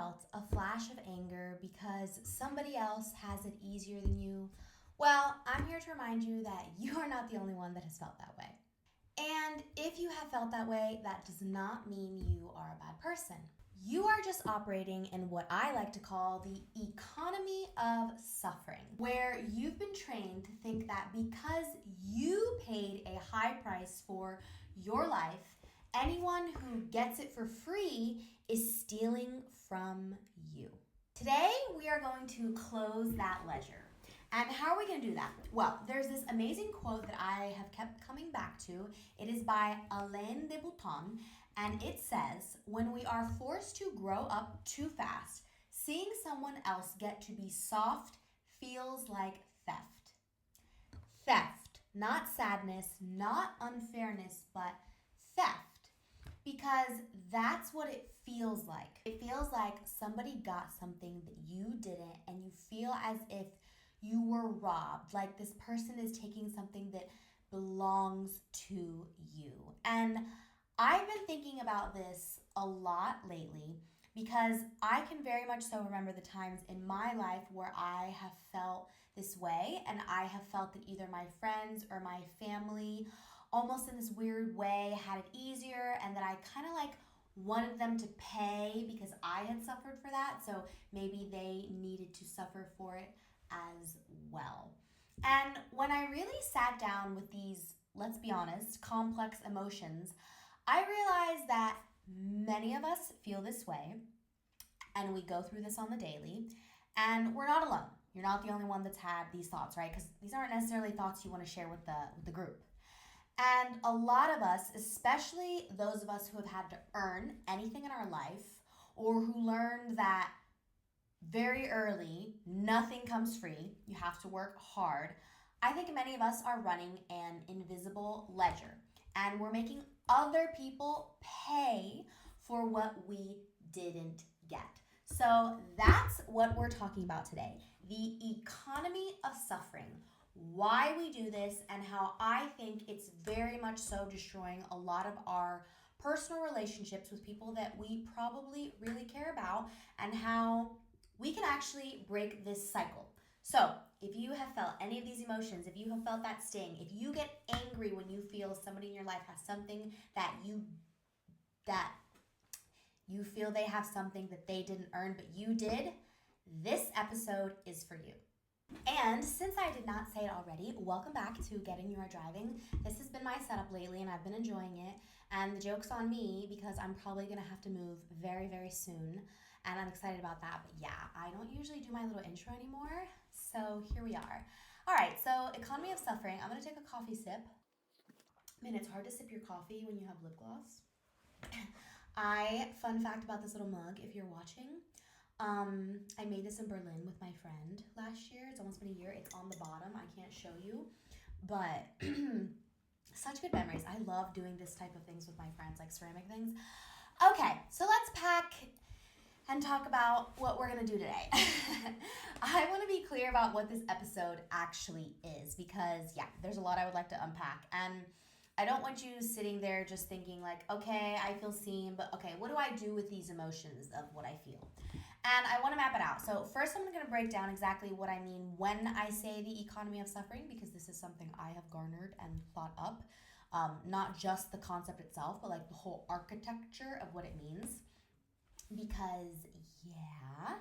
felt a flash of anger because somebody else has it easier than you? Well, I'm here to remind you that you are not the only one that has felt that way. And if you have felt that way, that does not mean you are a bad person. You are just operating in what I like to call the economy of suffering, where you've been trained to think that because you paid a high price for your life, anyone who gets it for free is stealing from you. Today, we are going to close that ledger. And how are we going to do that? Well, there's this amazing quote that I have kept coming back to. It is by Alain de Botton, and it says, "When we are forced to grow up too fast, seeing someone else get to be soft feels like theft." Theft, not sadness, not unfairness, but theft. Because that's what it feels like. It feels like somebody got something that you didn't, and you feel as if you were robbed, like this person is taking something that belongs to you. And I've been thinking about this a lot lately because I can very much so remember the times in my life where I have felt this way, and I have felt that either my friends or my family almost in this weird way had it easier, and that I kind of like wanted them to pay because I had suffered for that, so maybe they needed to suffer for it as well. And when I really sat down with these, let's be honest, complex emotions, I realized that many of us feel this way, and we go through this on the daily, and we're not alone. You're not the only one that's had these thoughts, right? Because these aren't necessarily thoughts you want to share with the group. And a lot of us, especially those of us who have had to earn anything in our life, or who learned that very early, nothing comes free, you have to work hard. I think many of us are running an invisible ledger, and we're making other people pay for what we didn't get. So that's what we're talking about today, the economy of suffering, why we do this, and how I think it's very much so destroying a lot of our personal relationships with people that we probably really care about, and how we can actually break this cycle. So, if you have felt any of these emotions, if you have felt that sting, if you get angry when you feel somebody in your life has something that you feel they have something that they didn't earn but you did, this episode is for you. And since I did not say it already, welcome back to Getting Your Driving. This has been my setup lately, and I've been enjoying it. And the joke's on me because I'm probably going to have to move very, very soon. And I'm excited about that. But yeah, I don't usually do my little intro anymore. So here we are. All right, so economy of suffering. I'm going to take a coffee sip. I mean, it's hard to sip your coffee when you have lip gloss. Fun fact about this little mug, if you're watching, I made this in Berlin with my friend last year. It's almost been a year. It's on the bottom. I can't show you. But such good memories. I love doing this type of things with my friends, like ceramic things. Okay, so let's pack and talk about what we're going to do today. I want to be clear about what this episode actually is because, yeah, there's a lot I would like to unpack. And I don't want you sitting there just thinking like, okay, I feel seen, but okay, what do I do with these emotions of what I feel? And I want to map it out. So first I'm going to break down exactly what I mean when I say the economy of suffering, because this is something I have garnered and thought up. Not just the concept itself, but like the whole architecture of what it means. Because, yeah.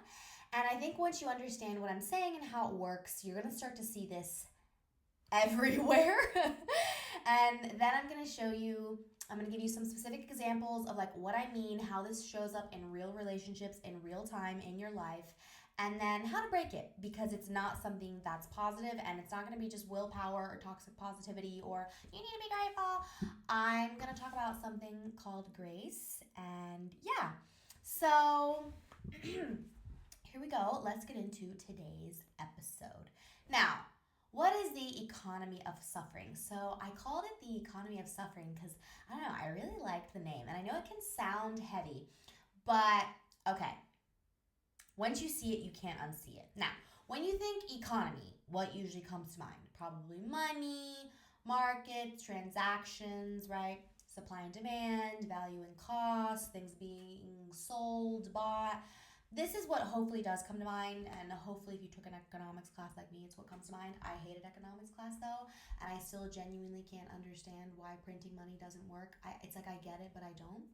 And I think once you understand what I'm saying and how it works, you're going to start to see this everywhere. And then I'm going to give you some specific examples of like what I mean, how this shows up in real relationships in real time in your life, and then how to break it, because it's not something that's positive, and it's not going to be just willpower or toxic positivity or you need to be grateful. I'm going to talk about something called grace, and yeah. So here we go. Let's get into today's episode. Now, what is the economy of suffering? So I called it the economy of suffering because, I don't know, I really liked the name. And I know it can sound heavy, but okay. Once you see it, you can't unsee it. Now, when you think economy, what usually comes to mind? Probably money, markets, transactions, right? Supply and demand, value and cost, things being sold, bought. This is what hopefully does come to mind, and hopefully if you took an economics class like me, it's what comes to mind. I hated economics class though, and I still genuinely can't understand why printing money doesn't work. It's like I get it, but I don't.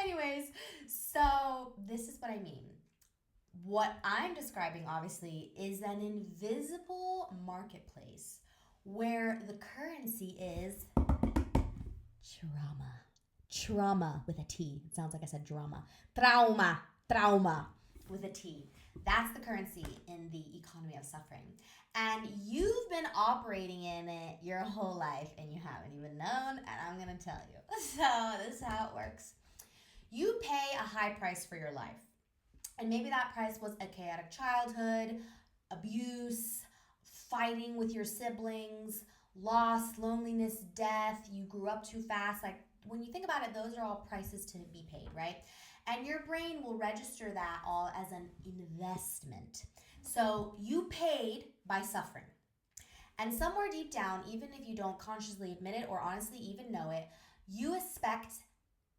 Anyways, so this is what I mean. What I'm describing, obviously, is an invisible marketplace where the currency is trauma. Trauma with a T. It sounds like I said drama. Trauma. Trauma with a T. That's the currency in the economy of suffering. And you've been operating in it your whole life and you haven't even known, and I'm going to tell you. So, this is how it works. You pay a high price for your life. And maybe that price was a chaotic childhood, abuse, fighting with your siblings, loss, loneliness, death. You grew up too fast. Like, when you think about it, those are all prices to be paid, right? And your brain will register that all as an investment. So you paid by suffering. And somewhere deep down, even if you don't consciously admit it or honestly even know it, you expect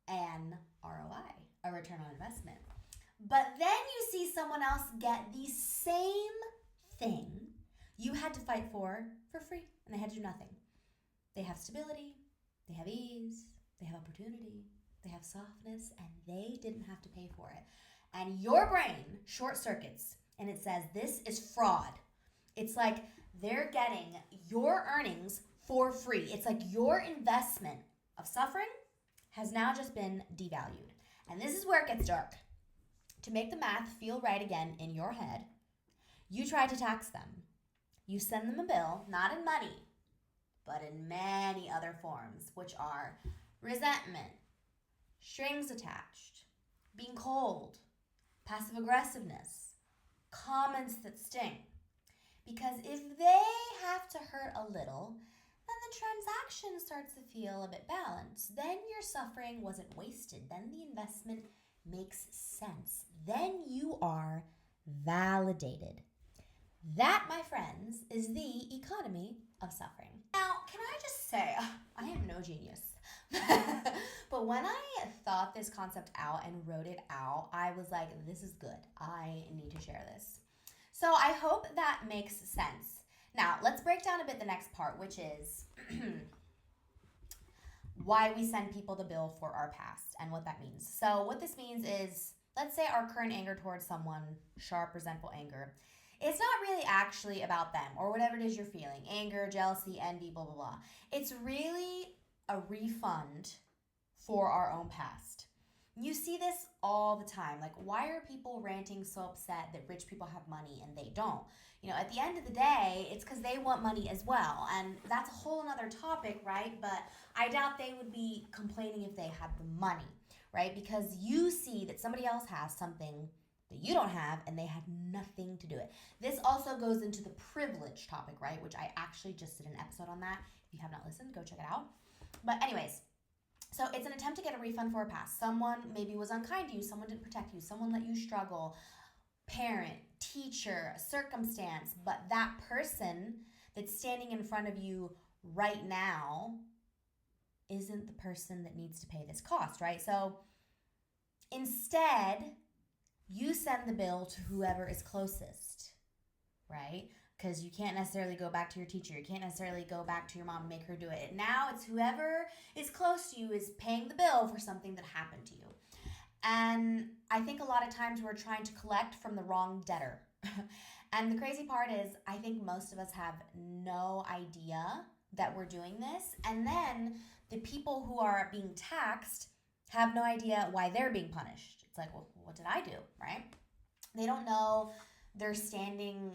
an ROI, a return on investment. But then you see someone else get the same thing you had to fight for free, and they had to do nothing. They have stability, they have ease, they have opportunity, they have softness, and they didn't have to pay for it. And your brain short circuits, and it says this is fraud. It's like they're getting your earnings for free. It's like your investment of suffering has now just been devalued. And this is where it gets dark. To make the math feel right again in your head, you try to tax them. You send them a bill, not in money, but in many other forms, which are resentment, strings attached, being cold, passive aggressiveness, comments that sting. Because if they have to hurt a little, then the transaction starts to feel a bit balanced. Then your suffering wasn't wasted. Then the investment makes sense. Then you are validated. That, my friends, is the economy of suffering. Now, can I just say, I am no genius. But when I thought this concept out and wrote it out, I was like, this is good. I need to share this. So I hope that makes sense. Now, let's break down a bit the next part, which is why we send people the bill for our past and what that means. So what this means is, let's say our current anger towards someone, sharp, resentful anger, it's not really actually about them or whatever it is you're feeling, anger, jealousy, envy, blah, blah, blah. It's really a refund for our own past. You see this all the time. Like, why are people ranting so upset that rich people have money and they don't? You know, at the end of the day, it's because they want money as well. And that's a whole nother topic, right? But I doubt they would be complaining if they had the money, right? Because you see that somebody else has something that you don't have and they had nothing to do it. This also goes into the privilege topic, right? Which I actually just did an episode on that. If you have not listened, go check it out. But anyways, so it's an attempt to get a refund for a past. Someone maybe was unkind to you, someone didn't protect you, someone let you struggle, parent, teacher, circumstance, but that person that's standing in front of you right now isn't the person that needs to pay this cost, right? So instead, you send the bill to whoever is closest, right? Because you can't necessarily go back to your teacher. You can't necessarily go back to your mom and make her do it. Now it's whoever is close to you is paying the bill for something that happened to you. And I think a lot of times we're trying to collect from the wrong debtor. And the crazy part is I think most of us have no idea that we're doing this. And then the people who are being taxed have no idea why they're being punished. It's like, well, what did I do, right? They don't know they're standing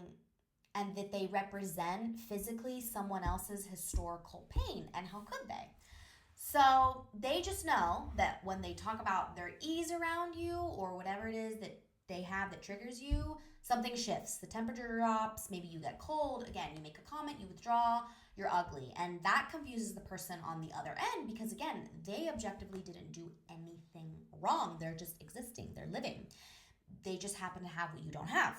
and that they represent physically someone else's historical pain, and how could they? So they just know that when they talk about their ease around you or whatever it is that they have that triggers you, something shifts. The temperature drops, maybe you get cold. Again, you make a comment, you withdraw, you're ugly. And that confuses the person on the other end because, again, they objectively didn't do anything wrong. They're just existing, they're living. They just happen to have what you don't have.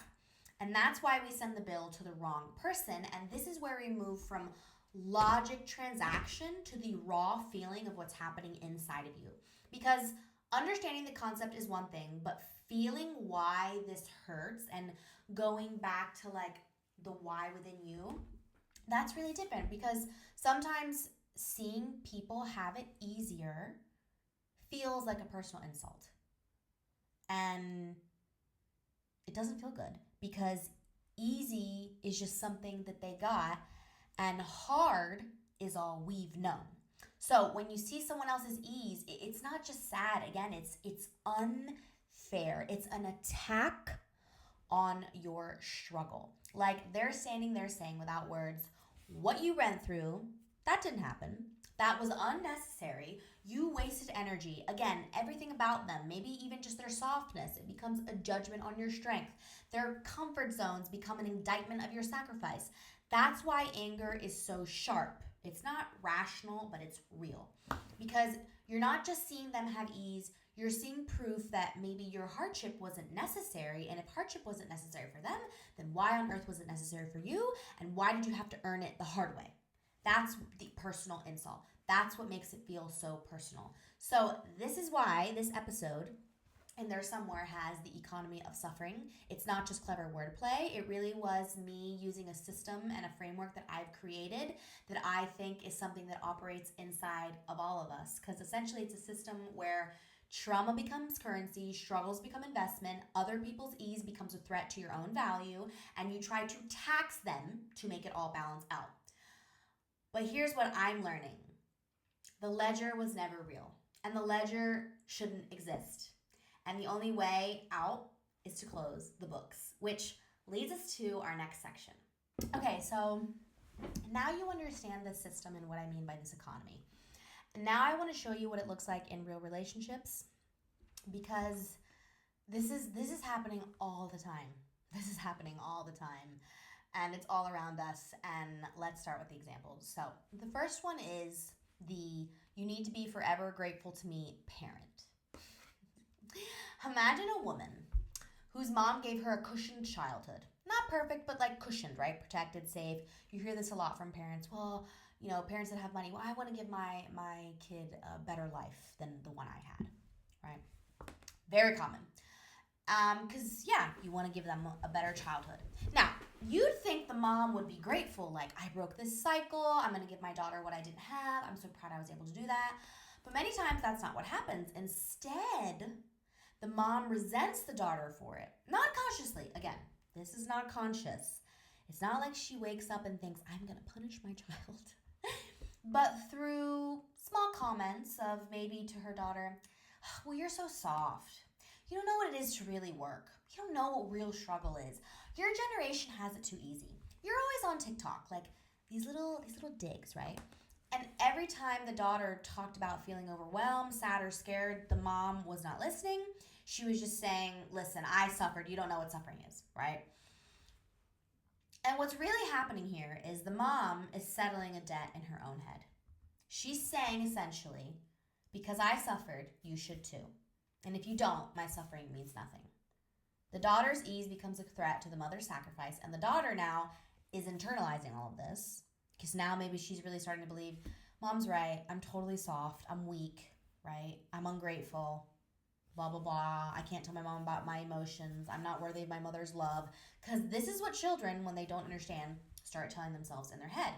And that's why we send the bill to the wrong person. And this is where we move from logic transaction to the raw feeling of what's happening inside of you. Because Understanding the concept is one thing, but feeling why this hurts and going back to like the why within you, that's really different because sometimes seeing people have it easier feels like a personal insult. And it doesn't feel good because easy is just something that they got and hard is all we've known. So when you see someone else's ease, it's not just sad. Again, it's unfair. It's an attack on your struggle. Like they're standing there saying without words, what you went through, that didn't happen. That was unnecessary. You wasted energy. Again, everything about them, maybe even just their softness, it becomes a judgment on your strength. Their comfort zones become an indictment of your sacrifice. That's why anger is so sharp. It's not rational, but it's real. Because you're not just seeing them have ease, you're seeing proof that maybe your hardship wasn't necessary. And if hardship wasn't necessary for them, then why on earth was it necessary for you? And why did you have to earn it the hard way? That's the personal insult. That's what makes it feel so personal. So this is why this episode in there somewhere has the economy of suffering. It's not just clever wordplay. It really was me using a system and a framework that I've created that I think is something that operates inside of all of us. Because essentially it's a system where trauma becomes currency, struggles become investment, other people's ease becomes a threat to your own value, and you try to tax them to make it all balance out. But here's what I'm learning. The ledger was never real, and the ledger shouldn't exist. And the only way out is to close the books, which leads us to our next section. Okay, so now you understand the system and what I mean by this economy. Now I want to show you what it looks like in real relationships because this is happening all the time. This is happening all the time. And it's all around us. And let's start with the examples. So the first one is the you need to be forever grateful to me parent. Imagine a woman whose mom gave her a cushioned childhood. Not perfect, but like cushioned, right? Protected, safe. You hear this a lot from parents. Well, you know, parents that have money. Well, I want to give my kid a better life than the one I had, right? Very common. Because, yeah, you want to give them a better childhood. Now, you'd think the mom would be grateful. Like, I broke this cycle. I'm going to give my daughter what I didn't have. I'm so proud I was able to do that. But many times that's not what happens. Instead, the mom resents the daughter for it. Not consciously. Again, this is not conscious. It's not like she wakes up and thinks, I'm going to punish my child. But through small comments of maybe to her daughter, well, you're so soft. You don't know what it is to really work. You don't know what real struggle is. Your generation has it too easy. You're always on TikTok, like these little digs, right? And every time the daughter talked about feeling overwhelmed, sad, or scared, the mom was not listening. She was just saying, listen, I suffered. You don't know what suffering is, right? And what's really happening here is the mom is settling a debt in her own head. She's saying essentially, because I suffered, you should too. And if you don't, my suffering means nothing. The daughter's ease becomes a threat to the mother's sacrifice, and the daughter now is internalizing all of this because now maybe she's really starting to believe, mom's right, I'm totally soft, I'm weak, right? I'm ungrateful, blah, blah, blah. I can't tell my mom about my emotions. I'm not worthy of my mother's love. Because this is what children, when they don't understand, start telling themselves in their head.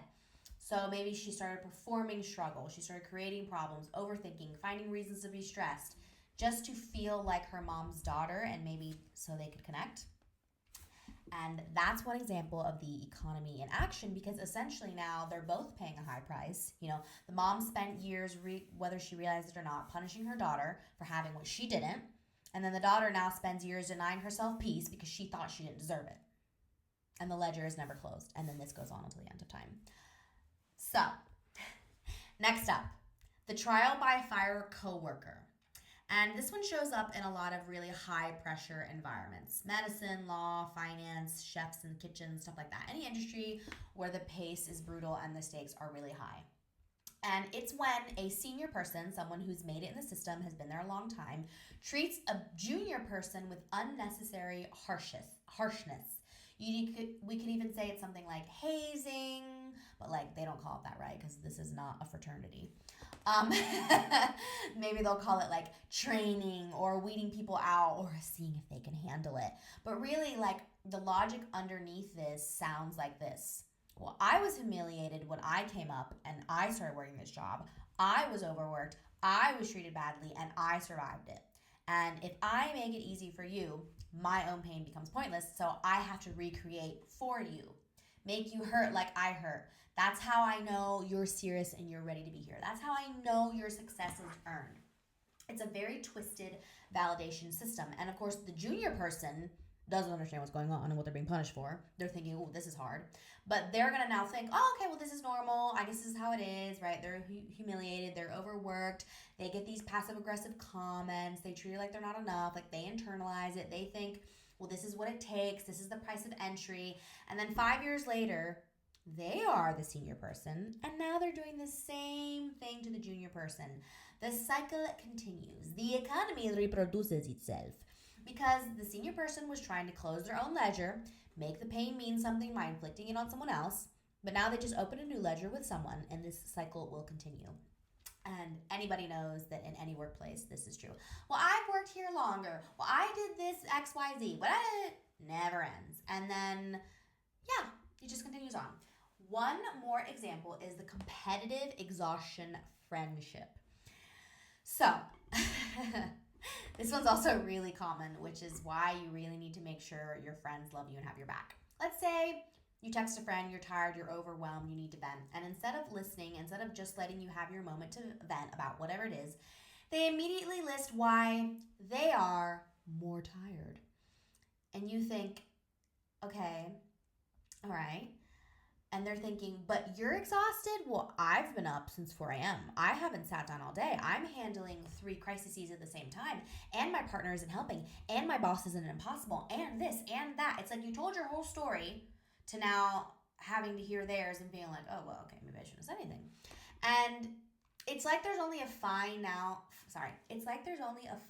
So maybe she started performing struggle. She started creating problems, overthinking, finding reasons to be stressed, just to feel like her mom's daughter and maybe so they could connect. And that's one example of the economy in action because essentially now they're both paying a high price. You know, the mom spent years, whether she realized it or not, punishing her daughter for having what she didn't. And then the daughter now spends years denying herself peace because she thought she didn't deserve it. And the ledger is never closed. And then this goes on until the end of time. So, next up, the trial by fire coworker. And this one shows up in a lot of really high pressure environments. Medicine, law, finance, chefs in the kitchen, stuff like that. Any industry where the pace is brutal and the stakes are really high. And it's when a senior person, someone who's made it in the system, has been there a long time, treats a junior person with unnecessary harshness. We could even say it's something like hazing, but like they don't call it that, right? Because this is not a fraternity. Um, maybe they'll call it like training or weeding people out or seeing if they can handle it. But really, like the logic underneath this sounds like this. Well, I was humiliated when I came up and I started working this job. I was overworked, I was treated badly, and I survived it. And if I make it easy for you, my own pain becomes pointless. So I have to recreate for you, make you hurt like I hurt. That's how I know you're serious and you're ready to be here. That's how I know your success is earned. It's a very twisted validation system. And of course, the junior person doesn't understand what's going on and what they're being punished for. They're thinking, oh, this is hard. But they're going to now think, oh, okay, well, this is normal. I guess this is how it is, right? They're humiliated. They're overworked. They get these passive aggressive comments. They treat it like they're not enough. Like they internalize it. They think, well, this is what it takes. This is the price of entry. And then 5 years later, they are the senior person. And now they're doing the same thing to the junior person. The cycle continues. The economy reproduces itself. Because the senior person was trying to close their own ledger, make the pain mean something by inflicting it on someone else, but now they just open a new ledger with someone, and this cycle will continue. And anybody knows that in any workplace, this is true. Well, I've worked here longer. Well, I did this XYZ. But it never ends. And then, yeah, it just continues on. One more example is the competitive exhaustion friendship. So, this one's also really common, which is why you really need to make sure your friends love you and have your back. Let's say you text a friend, you're tired, you're overwhelmed, you need to vent. And instead of listening, instead of just letting you have your moment to vent about whatever it is, they immediately list why they are more tired. And you think, okay, all right. And they're thinking, but you're exhausted? Well, I've been up since 4 a.m. I haven't sat down all day. I'm handling 3 crises at the same time. And my partner isn't helping. And my boss isn't impossible. And this and that. It's like you told your whole story to now having to hear theirs and being like, oh, well, okay, maybe I shouldn't have said anything. And it's like there's only a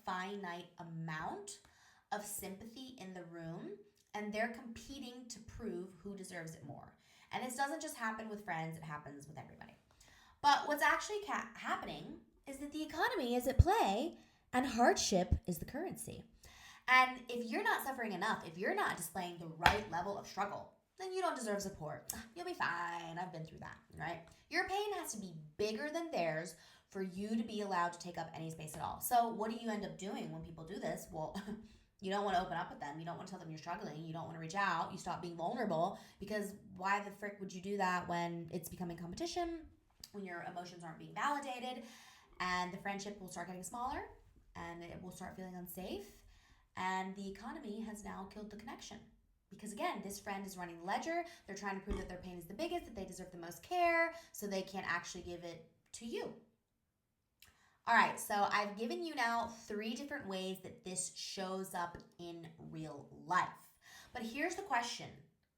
finite amount of sympathy in the room. And they're competing to prove who deserves it more. And this doesn't just happen with friends, it happens with everybody. But what's actually happening is that the economy is at play and hardship is the currency. And if you're not suffering enough, if you're not displaying the right level of struggle, then you don't deserve support. You'll be fine. I've been through that, right? Your pain has to be bigger than theirs for you to be allowed to take up any space at all. So what do you end up doing when people do this? Well, you don't want to open up with them. You don't want to tell them you're struggling. You don't want to reach out. You stop being vulnerable because why the frick would you do that when it's becoming competition, when your emotions aren't being validated, and the friendship will start getting smaller and it will start feeling unsafe, and the economy has now killed the connection. Because again, this friend is running the ledger. They're trying to prove that their pain is the biggest, that they deserve the most care, so they can't actually give it to you. All right, so I've given you now 3 different ways that this shows up in real life. But here's the question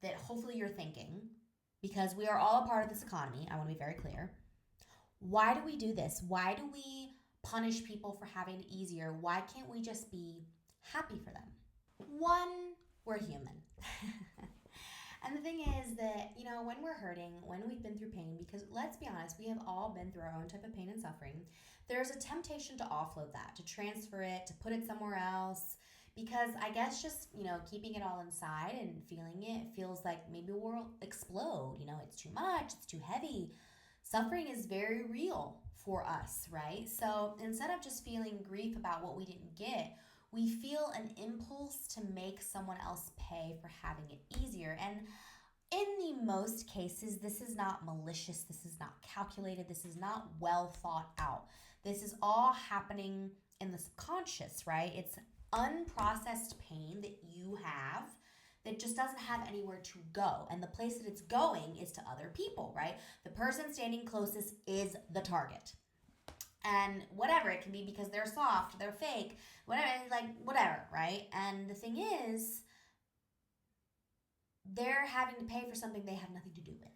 that hopefully you're thinking, because we are all a part of this economy. I want to be very clear. Why do we do this? Why do we punish people for having it easier? Why can't we just be happy for them? 1, we're human. And the thing is that, when we're hurting, when we've been through pain, because let's be honest, we have all been through our own type of pain and suffering, there's a temptation to offload that, to transfer it, to put it somewhere else, because I guess just, keeping it all inside and feeling it feels like maybe we'll explode. It's too much, it's too heavy. Suffering is very real for us, right? So instead of just feeling grief about what we didn't get, we feel an impulse to make someone else pay for having it easier. And in the most cases, this is not malicious. This is not calculated. This is not well thought out. This is all happening in the subconscious, right? It's unprocessed pain that you have that just doesn't have anywhere to go. And the place that it's going is to other people, right? The person standing closest is the target. And whatever, it can be because they're soft, they're fake, whatever, right? And the thing is, they're having to pay for something they have nothing to do with.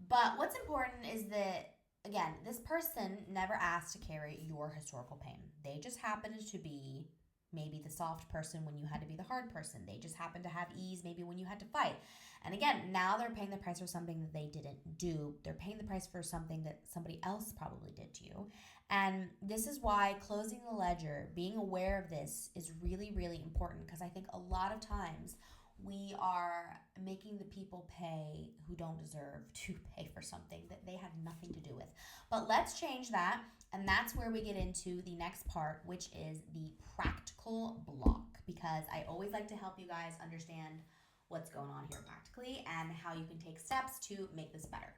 But what's important is that, again, this person never asked to carry your historical pain. They just happened to be maybe the soft person when you had to be the hard person. They just happened to have ease maybe when you had to fight. And again, now they're paying the price for something that they didn't do. They're paying the price for something that somebody else probably did to you. And this is why closing the ledger, being aware of this is really, really important, because I think a lot of times we are making the people pay who don't deserve to pay for something that they had nothing to do with. But let's change that. And that's where we get into the next part, which is the practical block, because I always like to help you guys understand what's going on here practically and how you can take steps to make this better.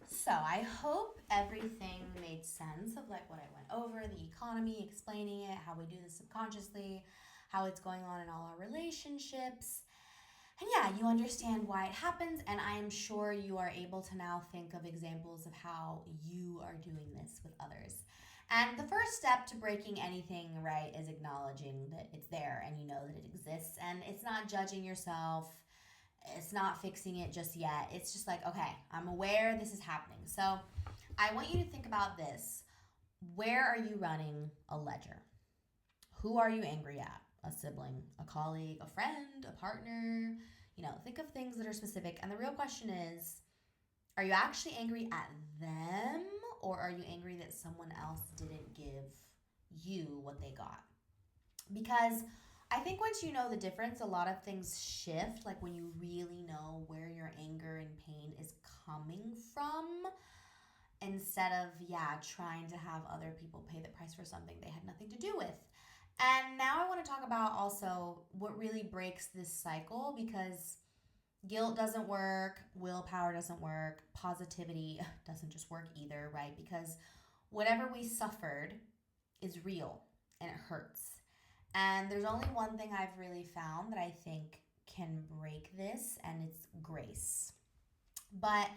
So I hope everything made sense of like what I went over, the economy, explaining it, how we do this subconsciously, how it's going on in all our relationships. And yeah, you understand why it happens, and I am sure you are able to now think of examples of how you are doing this with others. And the first step to breaking anything, right, is acknowledging that it's there and you know that it exists, and it's not judging yourself. It's not fixing it just yet. It's just like, okay, I'm aware this is happening. So I want you to think about this. Where are you running a ledger? Who are you angry at? A sibling, a colleague, a friend, a partner? Think of things that are specific. And the real question is, are you actually angry at them, or are you angry that someone else didn't give you what they got? Because I think once you know the difference, a lot of things shift, like when you really know where your anger and pain is coming from, instead of, trying to have other people pay the price for something they had nothing to do with. And now I want to talk about also what really breaks this cycle, because guilt doesn't work, willpower doesn't work, positivity doesn't just work either, right? Because whatever we suffered is real and it hurts. And there's only one thing I've really found that I think can break this, and it's grace. But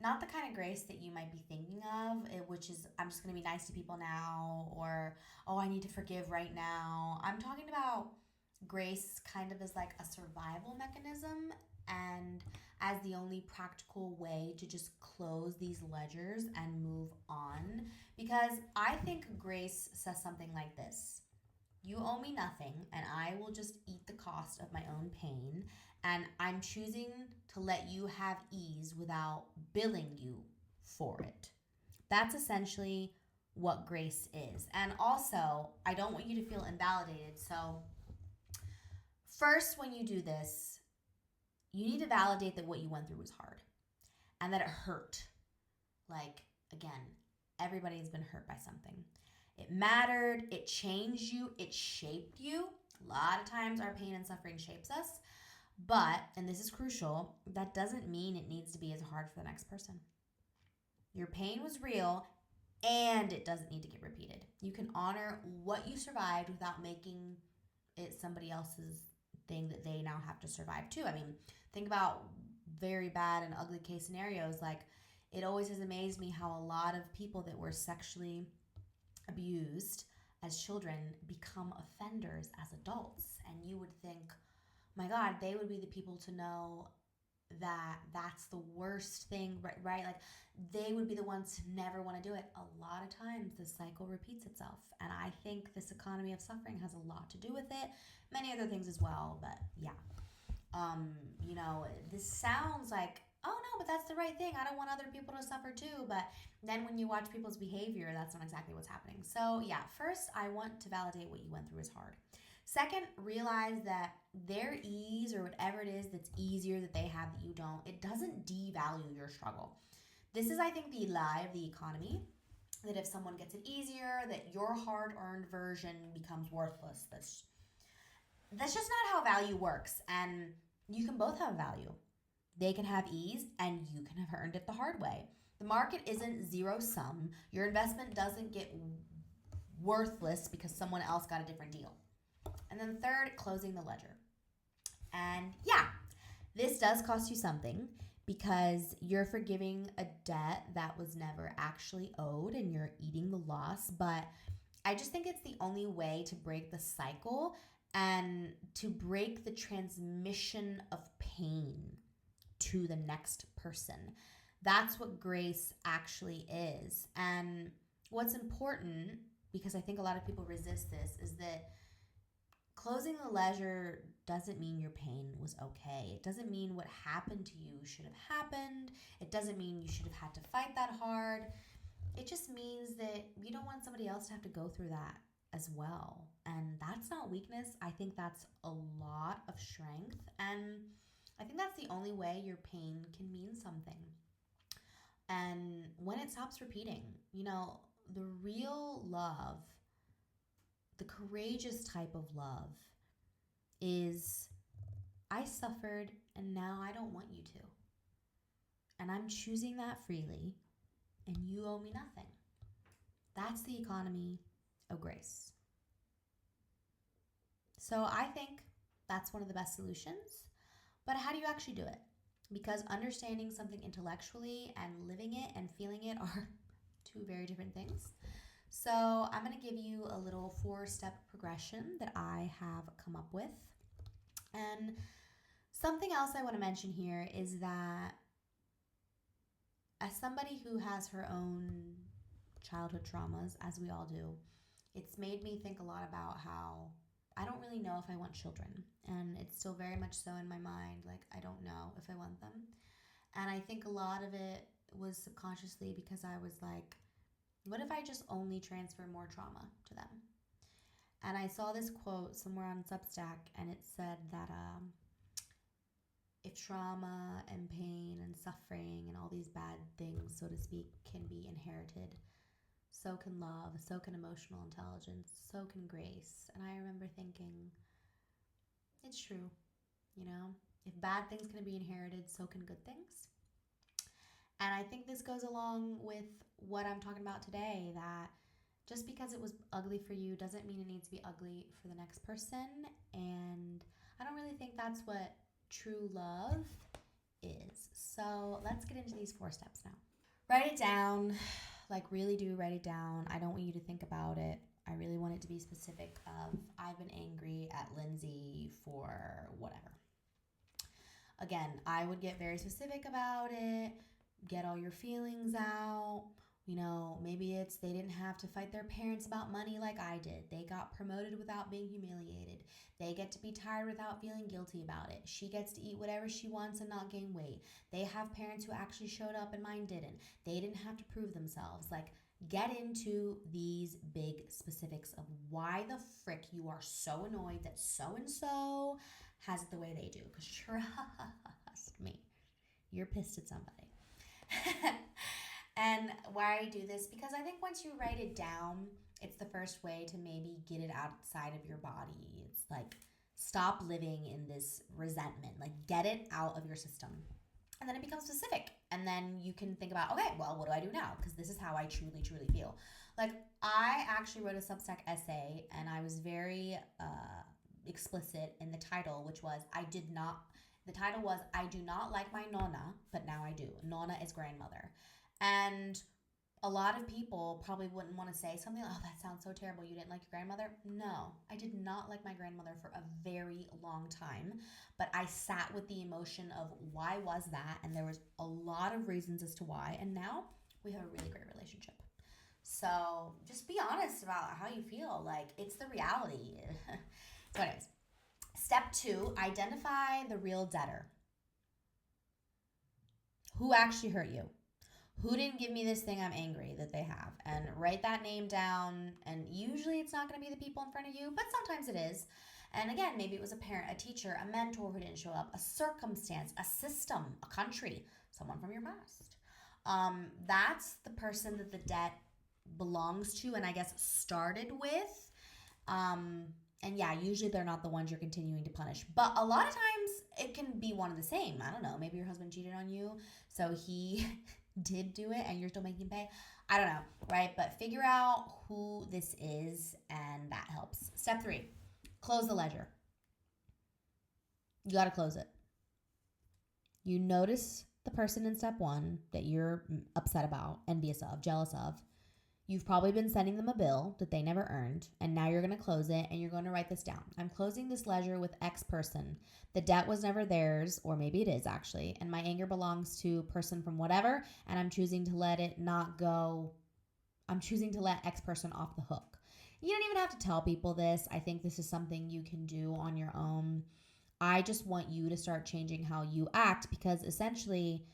not the kind of grace that you might be thinking of, which is, I'm just going to be nice to people now, or, oh, I need to forgive right now. I'm talking about grace kind of as like a survival mechanism, and as the only practical way to just close these ledgers and move on. Because I think grace says something like this: you owe me nothing, and I will just eat the cost of my own pain. And I'm choosing to let you have ease without billing you for it. That's essentially what grace is. And also, I don't want you to feel invalidated. So, first, when you do this, you need to validate that what you went through was hard and that it hurt. Like, again, everybody has been hurt by something. It mattered, it changed you, it shaped you. A lot of times our pain and suffering shapes us. But, and this is crucial, that doesn't mean it needs to be as hard for the next person. Your pain was real, and it doesn't need to get repeated. You can honor what you survived without making it somebody else's thing that they now have to survive too. I mean, think about very bad and ugly case scenarios. Like, it always has amazed me how a lot of people that were sexually abused as children become offenders as adults. And you would think, my God, they would be the people to know that that's the worst thing, right? Like, they would be the ones to never want to do it. A lot of times the cycle repeats itself. And I think this economy of suffering has a lot to do with it. Many other things as well, but yeah. This sounds like, oh no, but that's the right thing. I don't want other people to suffer too. But then when you watch people's behavior, that's not exactly what's happening. So yeah, first, I want to validate what you went through is hard. Second, realize that their ease, or whatever it is that's easier that they have that you don't, it doesn't devalue your struggle. This is, I think, the lie of the economy, that if someone gets it easier, that your hard-earned version becomes worthless. That's just not how value works. And you can both have value. They can have ease, and you can have earned it the hard way. The market isn't zero sum. Your investment doesn't get worthless because someone else got a different deal. And then third, closing the ledger. And yeah, this does cost you something, because you're forgiving a debt that was never actually owed, and you're eating the loss. But I just think it's the only way to break the cycle and to break the transmission of pain to the next person. That's what grace actually is. And what's important, because I think a lot of people resist this, is that leisure doesn't mean your pain was okay. It doesn't mean what happened to you should have happened. It doesn't mean you should have had to fight that hard. It just means that you don't want somebody else to have to go through that as well. And that's not weakness. I think that's a lot of strength. And I think that's the only way your pain can mean something. And when it stops repeating, the real love, the courageous type of love is I suffered and now I don't want you to. And I'm choosing that freely and you owe me nothing. That's the economy of grace. So I think that's one of the best solutions. But how do you actually do it? Because understanding something intellectually and living it and feeling it are two very different things. So I'm going to give you a little 4-step progression that I have come up with. And something else I want to mention here is that as somebody who has her own childhood traumas, as we all do, it's made me think a lot about how I don't really know if I want children. And it's still very much so in my mind, like I don't know if I want them. And I think a lot of it was subconsciously because I was like, what if I just only transfer more trauma to them? And I saw this quote somewhere on Substack, and it said that if trauma and pain and suffering and all these bad things, so to speak, can be inherited, so can love, so can emotional intelligence, so can grace. And I remember thinking, it's true, if bad things can be inherited, so can good things. And I think this goes along with what I'm talking about today, that just because it was ugly for you doesn't mean it needs to be ugly for the next person. And I don't really think that's what true love is. So let's get into these 4 steps now. Write it down. Like, really do write it down. I don't want you to think about it. I really want it to be specific of, I've been angry at Lindsay for whatever. Again, I would get very specific about it. Get all your feelings out. Maybe it's they didn't have to fight their parents about money like I did. They got promoted without being humiliated. They get to be tired without feeling guilty about it. She gets to eat whatever she wants and not gain weight. They have parents who actually showed up and mine didn't. They didn't have to prove themselves. Like, get into these big specifics of why the frick you are so annoyed that so-and-so has it the way they do. Because trust me, you're pissed at somebody. And why I do this, because I think once you write it down, it's the first way to maybe get it outside of your body. It's like, stop living in this resentment. Like, get it out of your system. And then it becomes specific. And then you can think about, okay, well, what do I do now? Because this is how I truly, truly feel. Like, I actually wrote a Substack essay, and I was very explicit in the title, which was, I do not like my nonna, but now I do. Nonna is grandmother. And a lot of people probably wouldn't want to say something, oh, that sounds so terrible. You didn't like your grandmother? No, I did not like my grandmother for a very long time. But I sat with the emotion of why was that? And there was a lot of reasons as to why. And now we have a really great relationship. So just be honest about how you feel. Like, it's the reality. So anyways, step 2, identify the real debtor. Who actually hurt you? Who didn't give me this thing I'm angry that they have? And write that name down. And usually it's not going to be the people in front of you, but sometimes it is. And again, maybe it was a parent, a teacher, a mentor who didn't show up, a circumstance, a system, a country, someone from your past. That's the person that the debt belongs to and I guess started with. And yeah, usually they're not the ones you're continuing to punish. But a lot of times it can be one of the same. I don't know. Maybe your husband cheated on you, so he did do it and you're still making him pay. I don't know, right? But figure out who this is and that helps. Step 3, close the ledger. You got to close it. You notice the person in step 1 that you're upset about, envious of, jealous of. You've probably been sending them a bill that they never earned, and now you're going to close it, and you're going to write this down. I'm closing this ledger with X person. The debt was never theirs, or maybe it is actually, and my anger belongs to person from whatever, and I'm choosing to let it not go. I'm choosing to let X person off the hook. You don't even have to tell people this. I think this is something you can do on your own. I just want you to start changing how you act because essentially,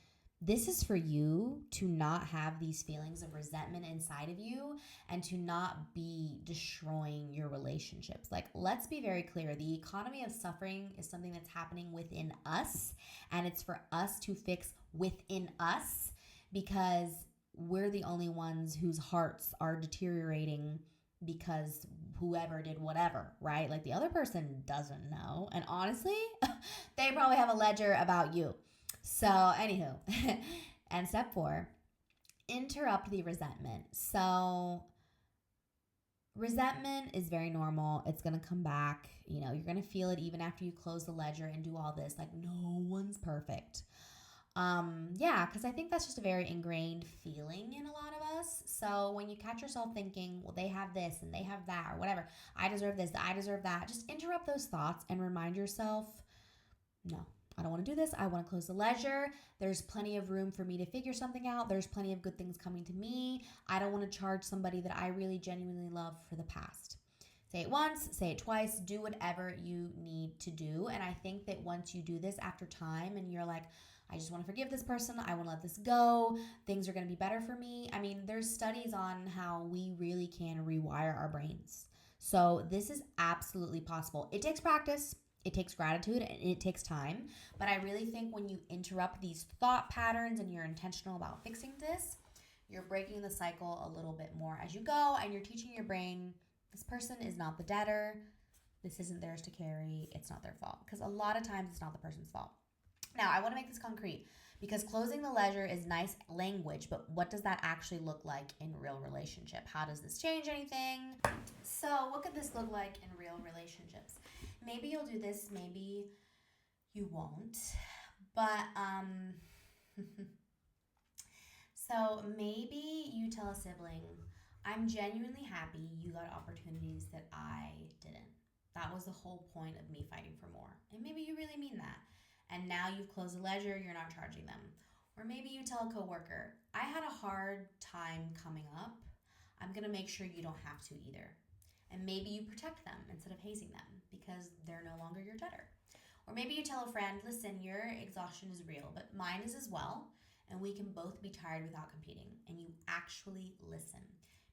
this is for you to not have these feelings of resentment inside of you and to not be destroying your relationships. Like, let's be very clear, the economy of suffering is something that's happening within us, and it's for us to fix within us because we're the only ones whose hearts are deteriorating because whoever did whatever, right? Like the other person doesn't know. And honestly, they probably have a ledger about you. So, anywho, and step 4, interrupt the resentment. So, resentment is very normal. It's going to come back. You know, you're going to feel it even after you close the ledger and do all this. Like, no one's perfect. Yeah, because I think that's just a very ingrained feeling in a lot of us. So when you catch yourself thinking, well, they have this and they have that or whatever, I deserve this, I deserve that, just interrupt those thoughts and remind yourself, no, I don't want to do this. I want to close the ledger. There's plenty of room for me to figure something out. There's plenty of good things coming to me. I don't want to charge somebody that I really genuinely love for the past. Say it once, say it twice, do whatever you need to do. And I think that once you do this after time and you're like, I just want to forgive this person, I want to let this go, things are going to be better for me. I mean, there's studies on how we really can rewire our brains. So this is absolutely possible. It takes practice, it takes gratitude, and it takes time. But I really think when you interrupt these thought patterns and you're intentional about fixing this, you're breaking the cycle a little bit more as you go, and you're teaching your brain, this person is not the debtor. This isn't theirs to carry. It's not their fault. Because a lot of times it's not the person's fault. Now, I want to make this concrete because closing the ledger is nice language, but what does that actually look like in real relationship? How does this change anything? So, what could this look like in real relationships? Maybe you'll do this, maybe you won't. But so maybe you tell a sibling, I'm genuinely happy you got opportunities that I didn't. That was the whole point of me fighting for more. And maybe you really mean that. And now you've closed the ledger, you're not charging them. Or maybe you tell a coworker, I had a hard time coming up. I'm going to make sure you don't have to either. And maybe you protect them instead of hazing them because they're no longer your debtor. Or maybe you tell a friend, listen, your exhaustion is real, but mine is as well. And we can both be tired without competing. And you actually listen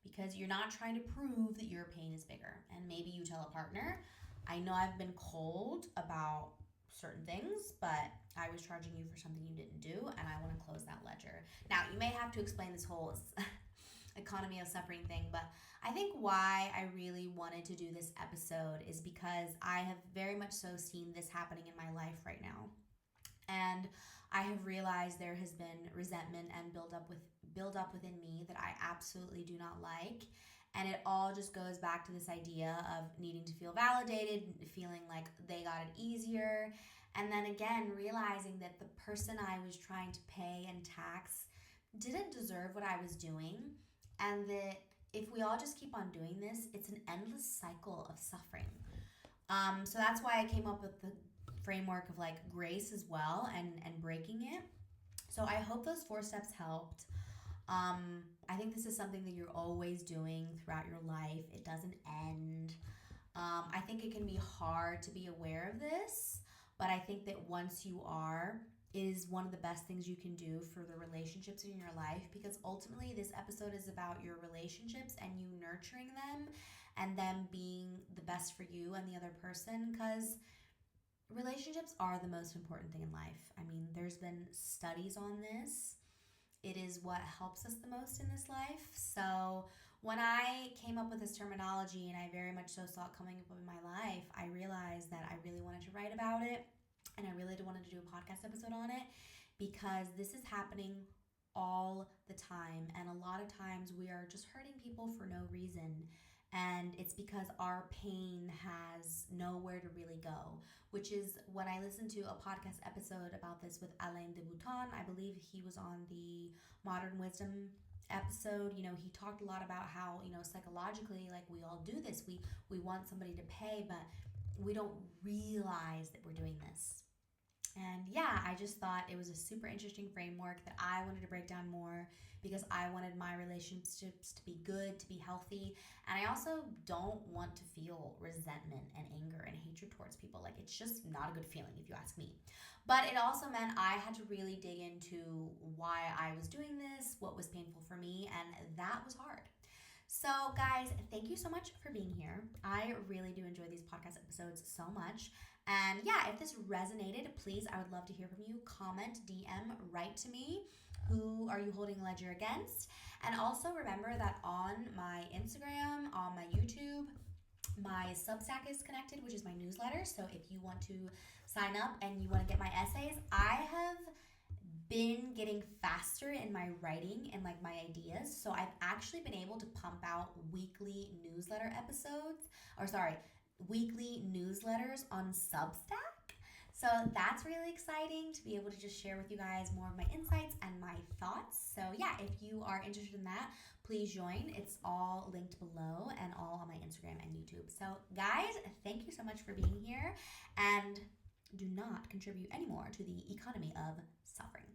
because you're not trying to prove that your pain is bigger. And maybe you tell a partner, I know I've been cold about certain things, but I was charging you for something you didn't do, and I want to close that ledger. Now, you may have to explain this whole economy of suffering thing, but I think why I really wanted to do this episode is because I have very much so seen this happening in my life right now. And I have realized there has been resentment and build up within me that I absolutely do not like. And it all just goes back to this idea of needing to feel validated, feeling like they got it easier. And then again, realizing that the person I was trying to pay and tax didn't deserve what I was doing. And that if we all just keep on doing this, it's an endless cycle of suffering. So that's why I came up with the framework of like grace as well and breaking it. So I hope those 4 steps helped. I think this is something that you're always doing throughout your life. It doesn't end. I think it can be hard to be aware of this, but I think that once you are, it is one of the best things you can do for the relationships in your life because ultimately this episode is about your relationships and you nurturing them and them being the best for you and the other person because relationships are the most important thing in life. I mean, there's been studies on this. It is what helps us the most in this life. So when I came up with this terminology and I very much so saw it coming up in my life, I realized that I really wanted to write about it and I really wanted to do a podcast episode on it because this is happening all the time. And a lot of times we are just hurting people for no reason. And it's because our pain has nowhere to really go, which is when I listened to a podcast episode about this with Alain de Botton. I believe he was on the Modern Wisdom episode. You know, he talked a lot about how, you know, psychologically, like we all do this. We want somebody to pay, but we don't realize that we're doing this. And yeah, I just thought it was a super interesting framework that I wanted to break down more because I wanted my relationships to be good, to be healthy. And I also don't want to feel resentment and anger and hatred towards people. Like, it's just not a good feeling if you ask me. But it also meant I had to really dig into why I was doing this, what was painful for me, and that was hard. So, guys, thank you so much for being here. I really do enjoy these podcast episodes so much. And yeah, if this resonated, please, I would love to hear from you. Comment, DM, write to me. Who are you holding a ledger against? And also remember that on my Instagram, on my YouTube, my Substack is connected, which is my newsletter. So if you want to sign up and you want to get my essays, I have been getting faster in my writing and like my ideas. So I've actually been able to pump out weekly newsletter episodes, or sorry, weekly newsletters on Substack. So that's really exciting to be able to just share with you guys more of my insights and my thoughts. So yeah, if you are interested in that, please join. It's all linked below and all on my Instagram and YouTube. So guys, thank you so much for being here, and do not contribute anymore to the economy of suffering.